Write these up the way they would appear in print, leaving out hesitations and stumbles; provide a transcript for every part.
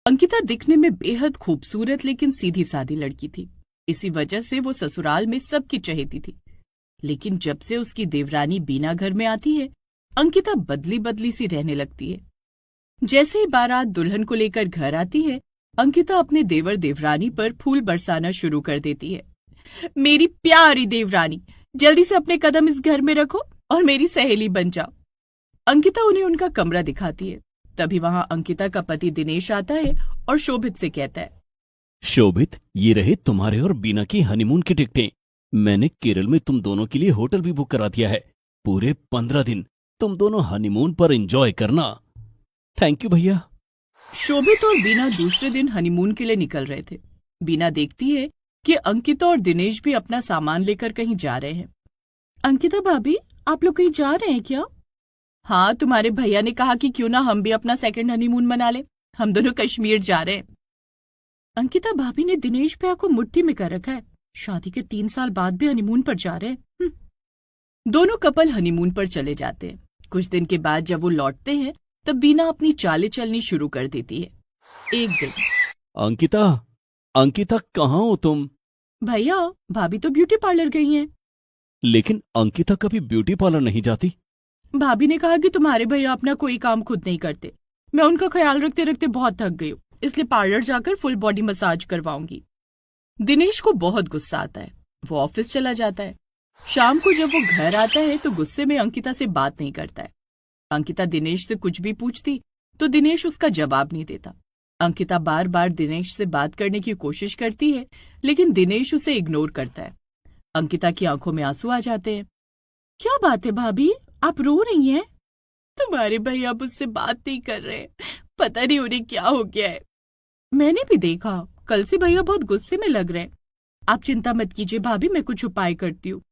अंकिता दिखने में बेहद खूबसूरत लेकिन सीधी सादी लड़की थी। इसी वजह से वो ससुराल में सबकी चहेती थी। लेकिन जब से उसकी देवरानी बीना घर में आती है, अंकिता बदली बदली सी रहने लगती है। जैसे ही बारात दुल्हन को लेकर घर आती है, अंकिता अपने देवर देवरानी पर फूल बरसाना शुरू कर देती है। मेरी प्यारी देवरानी, जल्दी से अपने कदम इस घर में रखो और मेरी सहेली बन जाओ। अंकिता उन्हें उनका कमरा दिखाती है। तभी वहां अंकिता का पति दिनेश आता है और शोभित से कहता है, शोभित, ये रहे तुम्हारे और बीना की हनीमून की टिकटें। मैंने केरल में तुम दोनों के लिए होटल भी बुक करा दिया है। पूरे 15 दिन तुम दोनों हनीमून पर एंजॉय करना। थैंक यू भैया। शोभित और बीना दूसरे दिन हनीमून के लिए निकल रहे थे। बीना देखती है कि अंकिता और दिनेश भी अपना सामान लेकर कहीं जा रहे हैं। अंकिता भाभी, आप लोग कहीं जा रहे हैं क्या? हाँ, तुम्हारे भैया ने कहा कि क्यों ना हम भी अपना सेकंड हनीमून मना ले। हम दोनों कश्मीर जा रहे हैं। अंकिता भाभी ने दिनेश भैया को मुट्ठी में कर रखा है। शादी के 3 साल बाद भी हनीमून पर जा रहे हैं। दोनों कपल हनीमून पर चले जाते हैं। कुछ दिन के बाद जब वो लौटते हैं, तब बीना अपनी चालें चलनी शुरू कर देती है। एक दिन, अंकिता कहाँ हो तुम? भैया, भाभी तो ब्यूटी पार्लर गई हैं। लेकिन अंकिता कभी ब्यूटी पार्लर नहीं जाती। भाभी ने कहा कि तुम्हारे भैया अपना कोई काम खुद नहीं करते। मैं उनका ख्याल रखते रखते बहुत थक गई हूँ, इसलिए पार्लर जाकर फुल बॉडी मसाज करवाऊंगी। दिनेश को बहुत गुस्सा आता है। वो ऑफिस चला जाता है। शाम को जब वो घर आता है तो गुस्से में अंकिता से बात नहीं करता है। अंकिता दिनेश से कुछ भी पूछती तो दिनेश उसका जवाब नहीं देता। अंकिता बार बार दिनेश से बात करने की कोशिश करती है, लेकिन दिनेश उसे इग्नोर करता है। अंकिता की आंखों में आंसू आ जाते हैं। क्या बात है भाभी, आप रो रही हैं? तुम्हारे भैया मुझसे बात नहीं कर रहे। पता नहीं उन्हें क्या हो गया है। मैंने भी देखा, कल से भैया बहुत गुस्से में लग रहे हैं। आप चिंता मत कीजिए भाभी, मैं कुछ उपाय करती हूँ।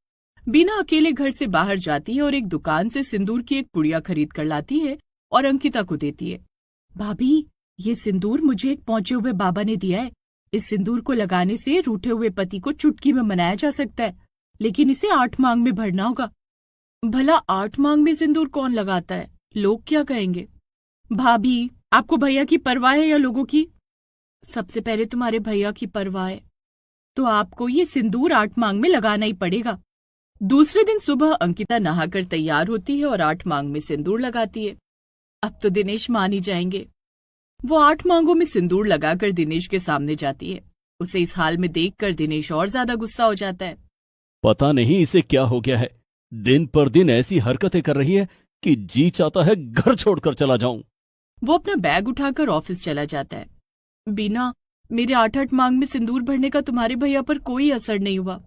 बीना अकेले घर से बाहर जाती है और एक दुकान से सिंदूर की एक पुड़िया खरीद कर लाती है और अंकिता को देती है। भाभी, ये सिंदूर मुझे एक पहुंचे हुए बाबा ने दिया है। इस सिंदूर को लगाने से रूठे हुए पति को चुटकी में मनाया जा सकता है, लेकिन इसे 8 मांग में भरना होगा। भला 8 मांग में सिंदूर कौन लगाता है? लोग क्या कहेंगे? भाभी, आपको भैया की परवाह है या लोगों की? सबसे पहले तुम्हारे भैया की परवाह है, तो आपको ये सिंदूर 8 मांग में लगाना ही पड़ेगा। दूसरे दिन सुबह अंकिता नहाकर तैयार होती है और 8 मांग में सिंदूर लगाती है। अब तो दिनेश मान ही जाएंगे। वो 8 मांगों में सिंदूर लगाकर दिनेश के सामने जाती है। उसे इस हाल में देखकर दिनेश और ज्यादा गुस्सा हो जाता है। पता नहीं इसे क्या हो गया है। दिन पर दिन ऐसी हरकतें कर रही है कि जी चाहता है घर छोड़कर चला जाऊं। वो अपना बैग उठाकर ऑफिस चला जाता है। बीना, मेरे 8 मांग में सिंदूर भरने का तुम्हारे भैया पर कोई असर नहीं हुआ।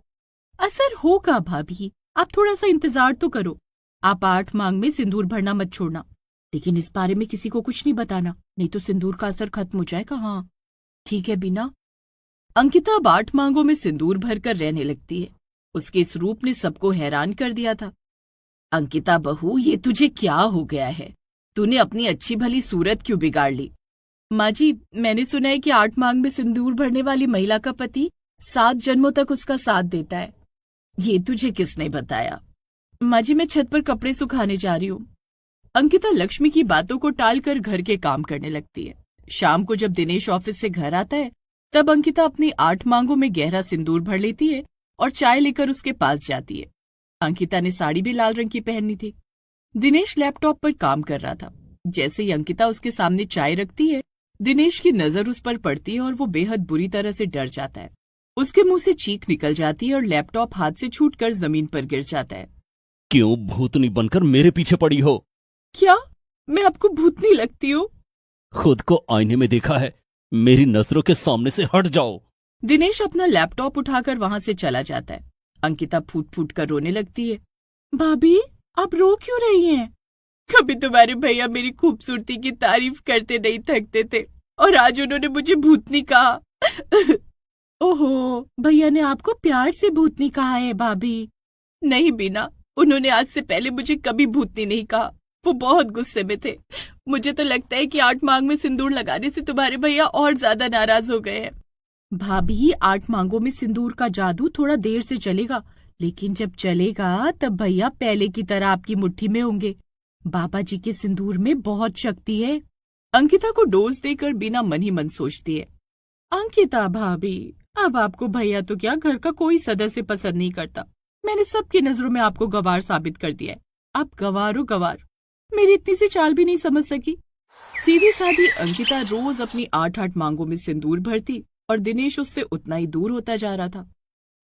असर होगा भाभी, आप थोड़ा सा इंतजार तो करो। आप 8 मांग में सिंदूर भरना मत छोड़ना, लेकिन इस बारे में किसी को कुछ नहीं बताना, नहीं तो सिंदूर का असर खत्म हो जाएगा। हाँ ठीक है बीना। अंकिता अब 8 मांगों में सिंदूर भरकर रहने लगती है। उसके इस रूप ने सबको हैरान कर दिया था। अंकिता बहू, ये तुझे क्या हो गया है? तूने अपनी अच्छी भली सूरत क्यों बिगाड़ ली? माँ जी, मैंने सुना है कि 8 मांग में सिंदूर भरने वाली महिला का पति 7 जन्मों तक उसका साथ देता है। ये तुझे किसने बताया? माँ जी, मैं छत पर कपड़े सुखाने जा रही हूँ। अंकिता लक्ष्मी की बातों को टालकर घर के काम करने लगती है। शाम को जब दिनेश ऑफिस से घर आता है, तब अंकिता अपनी 8 मांगों में गहरा सिंदूर भर लेती है और चाय लेकर उसके पास जाती है। अंकिता ने साड़ी भी लाल रंग की पहनी थी। दिनेश लैपटॉप पर काम कर रहा था। जैसे ही अंकिता उसके सामने चाय रखती है, दिनेश की नजर उस पर पड़ती है और वो बेहद बुरी तरह से डर जाता है। उसके मुंह से चीख निकल जाती है और लैपटॉप हाथ से छूटकर जमीन पर गिर जाता है। क्यों भूतनी बनकर मेरे पीछे पड़ी हो? क्या मैं आपको भूतनी लगती हूँ? खुद को आईने में देखा है? मेरी नजरों के सामने से हट जाओ। दिनेश अपना लैपटॉप उठाकर वहां से चला जाता है। अंकिता फूट फूट कर रोने लगती है। भाभी, आप रो क्यों रही हैं? कभी तुम्हारे भैया मेरी खूबसूरती की तारीफ करते नहीं थकते थे, और आज उन्होंने मुझे भूतनी कहा। ओहो, भैया ने आपको प्यार से भूतनी कहा है भाभी? नहीं बीना, उन्होंने आज से पहले मुझे कभी भूतनी नहीं कहा। वो बहुत गुस्से में थे। मुझे तो लगता है कि 8 मांग में सिंदूर लगाने से तुम्हारे भैया और ज्यादा नाराज हो गए हैं। भाभी, 8 मांगों में सिंदूर का जादू थोड़ा देर से चलेगा, लेकिन जब चलेगा तब भैया पहले की तरह आपकी मुट्ठी में होंगे। बाबा जी के सिंदूर में बहुत शक्ति है। अंकिता को डोज देकर बीना मन ही मन सोचती है, अंकिता भाभी, अब आपको भैया तो क्या घर का कोई सदस्य पसंद नहीं करता। मैंने सबकी नजरों में आपको गवार साबित कर दिया है। आप गवार हो गवार, मेरी इतनी सी चाल भी नहीं समझ सकी। सीधी साधी अंकिता रोज अपनी 8-8 मांगों में सिंदूर भरती और दिनेश उससे उतना ही दूर होता जा रहा था।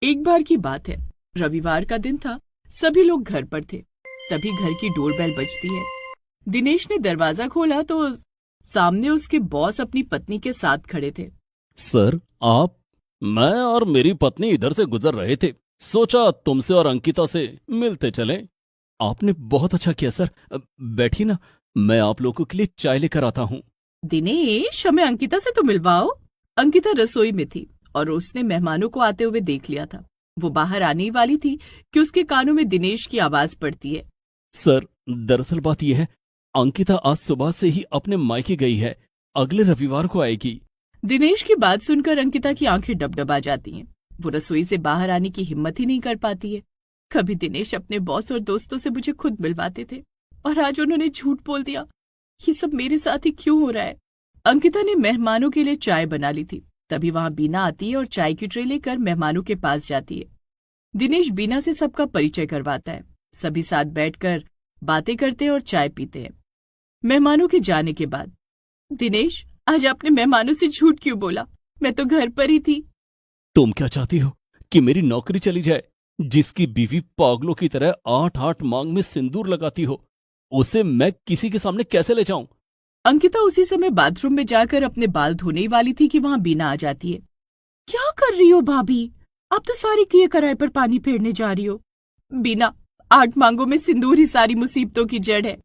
एक बार की बात है, रविवार का दिन था, सभी लोग घर पर थे। तभी घर की डोरबेल बजती है। दिनेश ने दरवाजा खोला तो सामने उसके बॉस अपनी पत्नी के साथ खड़े थे। सर आप? मैं और मेरी पत्नी इधर से गुजर रहे थे, सोचा तुमसे और अंकिता से मिलते चले। आपने बहुत अच्छा किया सर, बैठी ना, मैं आप लोगों के लिए चाय लेकर आता हूँ। दिनेश, हमें अंकिता से तो मिलवाओ। अंकिता रसोई में थी और उसने मेहमानों को आते हुए देख लिया था। वो बाहर आने ही वाली थी कि उसके कानों में दिनेश की आवाज पड़ती है। सर दरअसल बात यह है, अंकिता आज सुबह से ही अपने मायके गई है, अगले रविवार को आएगी। दिनेश की बात सुनकर अंकिता की आंखें डबडबा जाती हैं। वो रसोई से बाहर आने की हिम्मत ही नहीं कर पाती है। कभी दिनेश अपने बॉस और दोस्तों से मुझे खुद मिलवाते थे और आज उन्होंने झूठ बोल दिया। ये सब मेरे साथ ही क्यों हो रहा है? अंकिता ने मेहमानों के लिए चाय बना ली थी। तभी वहां बीना आती है और चाय की ट्रे लेकर मेहमानों के पास जाती है। दिनेश बीना से सबका परिचय करवाता है। सभी साथ बैठकर बातें करते हैं और चाय पीते हैं। मेहमानों के जाने के बाद, दिनेश, आज आपने मेहमानों से झूठ क्यों बोला? मैं तो घर पर ही थी। तुम क्या चाहती हो कि मेरी नौकरी चली जाए? जिसकी बीवी पागलों की तरह 8-8 मांग में सिंदूर लगाती हो, उसे मैं किसी के सामने कैसे ले जाऊं? अंकिता उसी समय बाथरूम में जाकर अपने बाल धोने ही वाली थी कि वहां बीना आ जाती है। क्या कर रही हो भाभी? आप तो सारी किए कराए पर पानी फेरने जा रही हो। बीना, 8 मांगों में सिंदूर ही सारी मुसीबतों की जड़ है।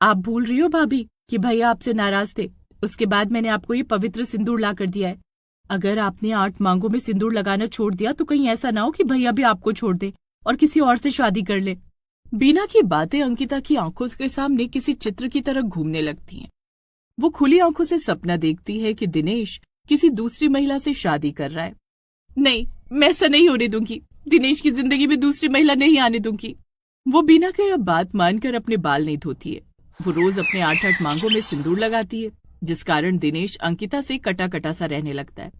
आप भूल रही हो भाभी कि भैया आपसे नाराज थे, उसके बाद मैंने आपको ये पवित्र सिंदूर ला कर दिया है। अगर आपने 8 मांगों में सिंदूर लगाना छोड़ दिया तो कहीं ऐसा ना हो कि भैया भी आपको छोड़ दे और किसी और से शादी कर ले। बीना की बातें अंकिता की आंखों के सामने किसी चित्र की तरह घूमने लगती हैं। वो खुली आंखों से सपना देखती है कि दिनेश किसी दूसरी महिला से शादी कर रहा है। नहीं, मैं ऐसा नहीं होने दूंगी। दिनेश की जिंदगी में दूसरी महिला नहीं आने दूंगी। वो बीना की बात मानकर अपने बाल नहीं धोती है। वो रोज अपने 8-8 मांगों में सिंदूर लगाती है, जिस कारण दिनेश अंकिता से कटा कटा सा रहने लगता है।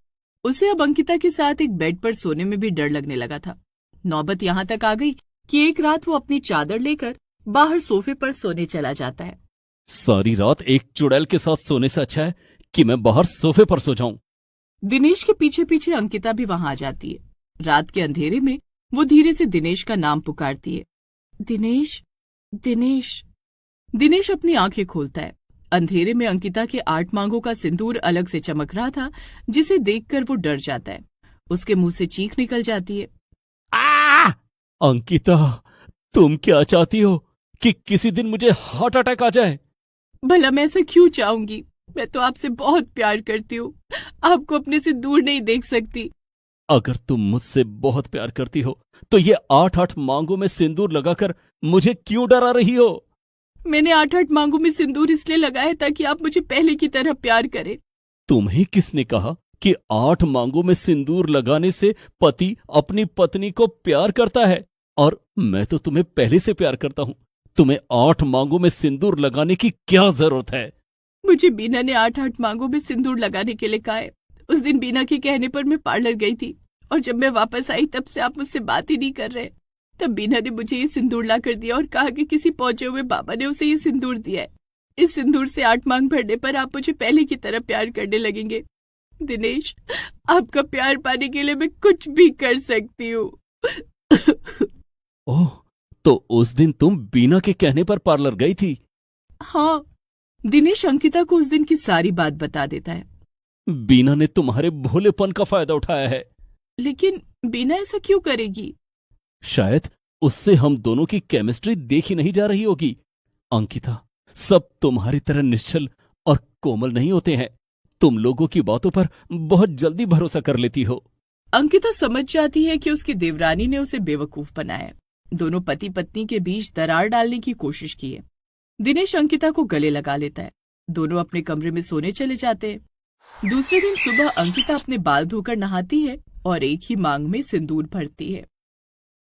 उसे अब अंकिता के साथ एक बेड पर सोने में भी डर लगने लगा था। नौबत यहाँ तक आ गई कि एक रात वो अपनी चादर लेकर बाहर सोफे पर सोने चला जाता है। सारी रात एक चुड़ैल के साथ सोने से अच्छा है कि मैं बाहर सोफे पर सो जाऊं। दिनेश के पीछे पीछे अंकिता भी वहां आ जाती है। रात के अंधेरे में वो धीरे से दिनेश का नाम पुकारती है, दिनेश, दिनेश। दिनेश अपनी आंखें खोलता है। अंधेरे में अंकिता के 8 मांगों का सिंदूर अलग से चमक रहा था, जिसे देखकर वो डर जाता है। उसके मुंह से चीख निकल जाती है, आ! अंकिता, तुम क्या चाहती हो कि किसी दिन मुझे हार्ट अटैक आ जाए? भला मैं ऐसा क्यों चाहूंगी? मैं तो आपसे बहुत प्यार करती हूँ, आपको अपने से दूर नहीं देख सकती। अगर तुम मुझसे बहुत प्यार करती हो तो ये 8-8 मांगों में सिंदूर लगाकर मुझे क्यों डरा रही हो? मैंने 8-8 मांगों में सिंदूर इसलिए लगाया ताकि आप मुझे पहले की तरह प्यार करें। तुम्हें किसने कहा कि 8 मांगों में सिंदूर लगाने से पति अपनी पत्नी को प्यार करता है? और मैं तो तुम्हें पहले से प्यार करता हूं। तुम्हें 8 मांगों में सिंदूर लगाने की क्या जरूरत है? मुझे बीना ने 8-8 मांगों में सिंदूर लगाने के लिए कहा है। उस दिन बीना के कहने पर मैं पार्लर गई थी और जब मैं वापस आई तब से आप मुझसे बात ही नहीं कर रहे। तब बीना ने मुझे ये सिंदूर ला कर दिया और कहा कि किसी पहुंचे हुए बाबा ने उसे ये सिंदूर दिया है। इस सिंदूर से 8 मांग भरने पर आप मुझे पहले की तरह प्यार करने लगेंगे। दिनेश, आपका प्यार पाने के लिए मैं कुछ भी कर सकती हूँ। ओह, तो उस दिन तुम बीना के कहने पर पार्लर गई थी? हाँ। दिनेश अंकिता को उस दिन की सारी बात बता देता है। बीना ने तुम्हारे भोलेपन का फायदा उठाया है। लेकिन बीना ऐसा क्यों करेगी? शायद उससे हम दोनों की केमिस्ट्री देखी नहीं जा रही होगी। अंकिता, सब तुम्हारी तरह निश्चल और कोमल नहीं होते हैं। तुम लोगों की बातों पर बहुत जल्दी भरोसा कर लेती हो। अंकिता समझ जाती है कि उसकी देवरानी ने उसे बेवकूफ बनाया है। दोनों पति पत्नी के बीच दरार डालने की कोशिश की है। दिनेश अंकिता को गले लगा लेता है। दोनों अपने कमरे में सोने चले जाते हैं। दूसरे दिन सुबह अंकिता अपने बाल धोकर नहाती है और एक ही मांग में सिंदूर भरती है।